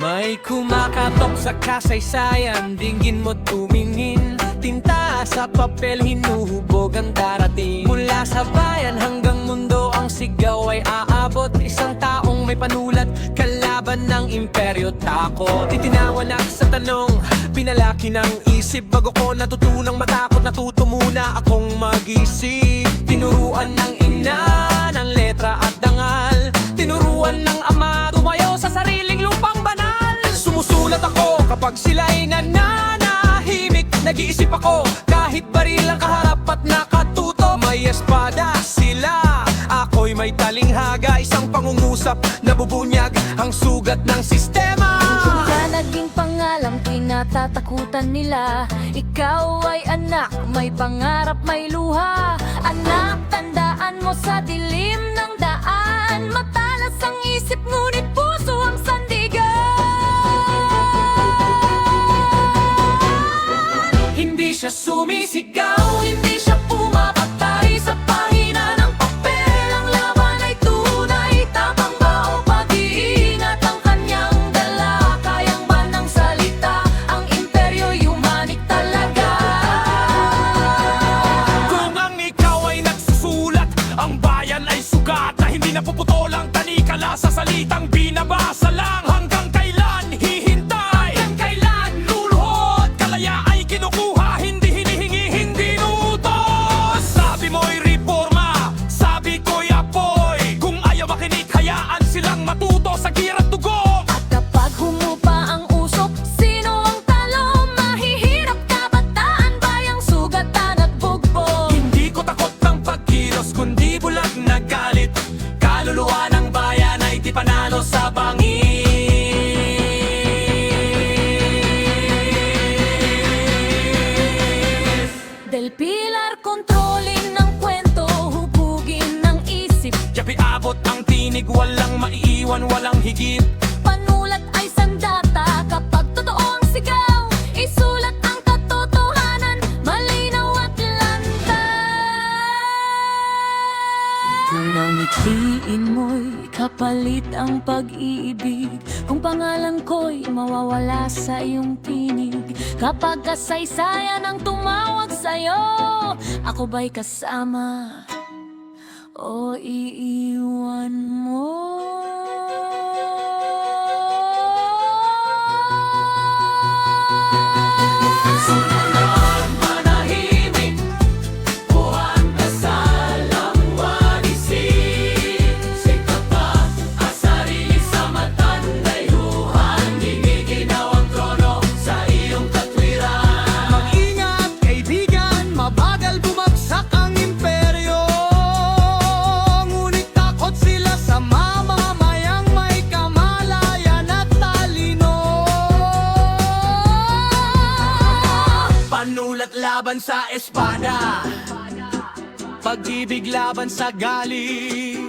May kumakatok sa kasaysayan, dinggin mo tumingin. Tinta sa papel, hinuhubog ang darating. Mula sa bayan hanggang mundo, ang sigaw ay aabot. Isang taong may panulat, kalaban ng imperyo. Takot, itinawanak sa tanong, pinalaki ng isip. Bago ko natutunang matakot, natuto muna akong mag-isip. Tinuruan ng ina ng letra at dangal, tinuruan ng ama tumayo sa sariling lupang banal. Sumusulat ako kapag sila'y nananahimik. Nag-iisip ako kahit baril ang kaharap at nakatuto. May espada sila, ako'y may talinghaga. Isang pangungusap na bubunyag ang sugat ng sistema. Kung ka naging pangalan, kinatatakutan nila. Ikaw ay anak, may pangarap, may luha. Anak, tandaan mo sa dilim ng daan. Matalas ang isip, ngunit puso ang sandigan. Hindi siya sumisigaw, hindi siya pumapatay sa pahina ng papel. Ang laban ay tunay, tapang ba o pag-iingat ang kanyang dala? Kayang ba ng salita, ang imperyo'y humanik talaga? Kung ang ikaw ay nagsusulat, ang bayan ay sugat na hindi napuputol ang tanikala sa salitang binabasa lang. Hanggang kailan hihintay? Hanggang kailan luluhod? Kalaya ay kinukuha, hindi hinihingi, hindi nutos. Sabi mo'y reforma, sabi ko'y apoy. Kung ayaw makinig, hayaan silang matuto sa girat dugo. At kapag humupa ang usok, sino ang talo? Mahihirap kabataan, bayang sugatan at bugbog. Hindi ko takot ng pagkilos, kundi bulag na galit. Kaluluwa ng bayan ay di panalo sa bangis. Del Pilar, kontrolin ng kwento, hubugin ng isip. Yapi abot ang tinig, walang maiiwan, walang higit. Panulat ay sandata, kapag totoo ang sigaw, isulat ang katotohanan, malinaw at lantad. Kung ang itiin mo'y kapalit ang pag-ibig, kung pangalan ko'y mawawala sa iyong tinig, kapag kasaysayan ang tumawag sa'yo, ako ba'y kasama o iiwan mo? Sumunod, manahimik, buwan kasal ang walisin. Sikat pa ang sarili sa matandayuhan, giniginaw ang trono sa iyong katwiran. Mag-ingat, kaibigan, mabagal bumagsak ang imperyo. Ngunit takot sila sa mamamayang may kamalayan at talino. Panulat laban sa espada, pag-ibig laban sa galit,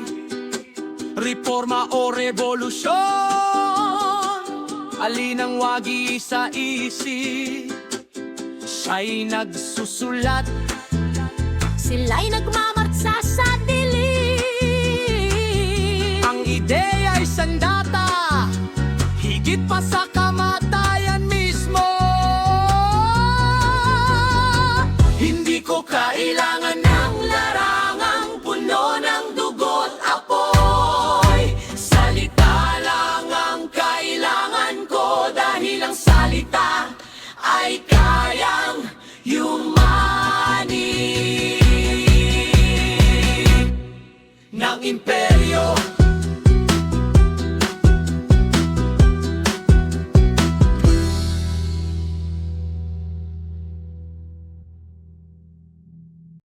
reforma o revolusyon, alin ang wagi sa isip. Siya'y nagsusulat, Sila'y nagmamartsa sa dilim. ang ideya ay sandata, higit pa sa kamatayan mismo. Hindi ko kailangan ng larangang puno ng dugo't apoy. Salita lang ang kailangan ko, dahil ang salita ay kayang yumanig ng imperyo.